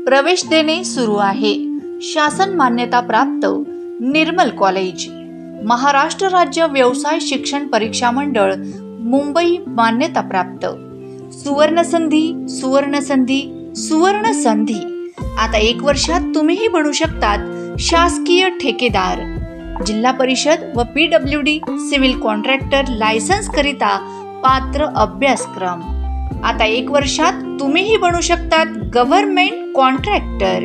प्रवेश देणे सुरू आहे। शासन मान्यता प्राप्त निर्मल कॉलेज, महाराष्ट्र राज्य व्यवसाय शिक्षण परीक्षा मंडळ मुंबई मान्यता प्राप्त। सुवर्ण संधी, सुवर्ण संधी, सुवर्ण संधी। आता 1 वर्षात तुम्हीही बनू शकतात शासकीय ठेकेदार। जिल्हा परिषद व PWD सिव्हिल कॉन्ट्रॅक्टर लायसन्स करिता पात्र अभ्यासक्रम। आता 1 वर्षात तुम्हीही बनू शकतात गव्हर्नमेंट कॉन्ट्रॅक्टर।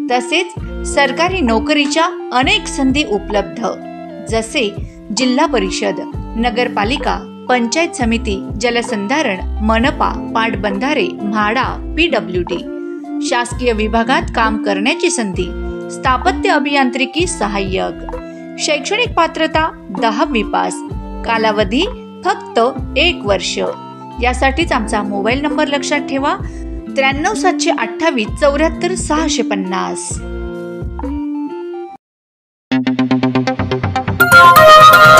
तसेच सरकारी नोकरीच्या अनेक संधी उपलब्ध, जसे जिल्हा परिषद, नगरपालिका, पंचायत समिती, जलसंधारण, मनपा, पाटबंधारे, म्हाडा, PWD। शासकीय विभागात काम करण्याची संधी, स्थापत्य अभियांत्रिकी सहाय्यक। शैक्षणिक पात्रता 10वी पास, कालावधी फक्त 1 वर्ष। यासाठीच आमचा मोबाईल नंबर लक्षात ठेवा, 93 728 74 650।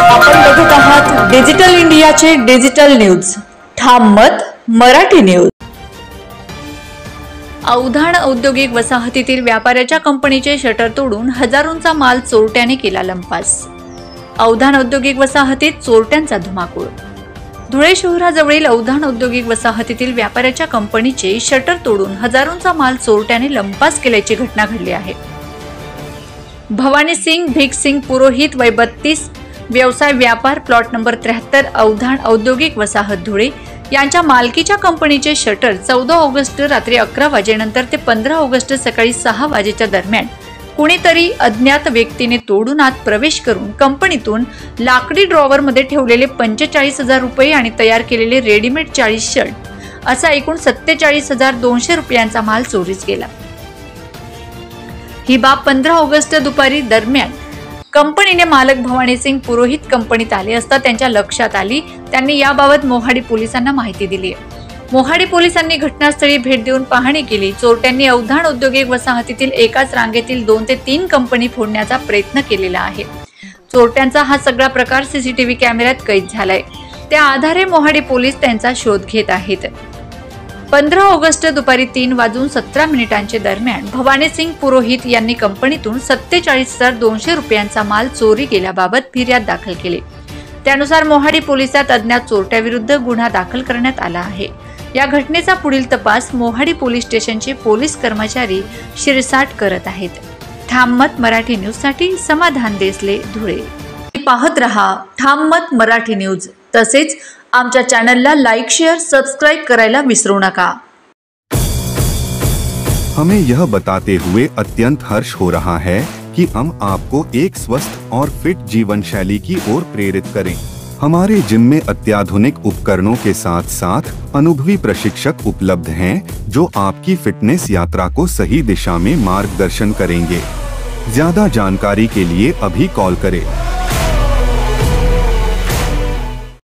आपण बघत आहात डिजिटल इंडियाचे डिजिटल न्यूज, ठाम मत मराठी न्यूज। अवधान औद्योगिक वसाहतीतील व्यापाऱ्याच्या कंपनीचे शटर तोडून हजारोंचा माल चोरट्याने केला लंपास। अवधान औद्योगिक वसाहतीत चोरट्यांचा धुमाकूळ। धुळे शहराजवळील अवधान औद्योगिक वसाहतीतील व्यापाऱ्याच्या कंपनीचे शटर तोडून हजारोंचा माल चोरट्याने लंपास केल्याची घटना घडली आहे। भवानी सिंग भिक सिंग पुरोहित वय 32, व्यवसाय व्यापार, प्लॉट नंबर 73, अवधान औद्योगिक वसाहत धुळे यांच्या मालकीच्या कंपनीचे शटर 14 ऑगस्ट रात्री 11 वाजेनंतर ते 15 ऑगस्ट सकाळी 6 वाजेच्या दरम्यान कुणीतरी अज्ञात व्यक्तीने तोडून आत प्रवेश करून कंपनीतून लाकडी ड्रॉवरमध्ये ठेवलेले 45,000 रुपये आणि तयार केलेले रेडीमेड 40 शर्ट असा एकूण 47,200 रुपयांचा माल चोरीस गेला। ही बाब 15 ऑगस्ट दुपारी दरम्यान कंपनीने मालक भवानी सिंग पुरोहित कंपनीत आले असता त्यांच्या लक्षात आली। त्यांनी याबाबत मोहाडी पोलिसांना माहिती दिली। मोहाडी पोलिसांनी घटनास्थळी भेट देऊन पाहणी केली। चोरट्यांनी अवधान औद्योगिक वसाहतीतील एकाच रांगेतील 2 ते 3 कंपनी फोडण्याचा प्रयत्न केलेला आहे। चोरट्यांचा हा सगळा प्रकार CCTV कॅमेऱ्यात कैद झालाय। त्या आधारे मोहाडी पोलीस त्यांचा शोध घेत आहेत। 15 ऑगस्ट दुपारी 3:17 दरम्यान भवानी सिंग पुरोहित यांनी कंपनीतून 47,200 रुपयांचा माल चोरी गेल्याबाबत फिर्याद दाखल केली। त्यानुसार मोहाडी पोलिसात अज्ञात चोरट्याविरुद्ध गुन्हा दाखल करण्यात आला आहे। या घटनेचा पुढील तपास मोहाडी पोलीस स्टेशनचे पोलीस कर्मचारी शिरसाट करत आहेत। ठाम मत मराठी न्यूज साठी समाधान देसले, धुळे। पाहत रहा ठाम मत मराठी न्यूज। तसेच आमच्या चॅनलला लाईक, शेअर, सबस्क्राइब करायला विसरू नका। हमें यह बताते हुए अत्यंत हर्ष हो रहा है कि हम आपको एक स्वस्थ और फिट जीवन शैली की ओर प्रेरित करें। हमारे जिम में अत्याधुनिक उपकरणों के साथ साथ अनुभवी प्रशिक्षक उपलब्ध हैं, जो आपकी फिटनेस यात्रा को सही दिशा में मार्गदर्शन करेंगे। ज्यादा जानकारी के लिए अभी कॉल करें।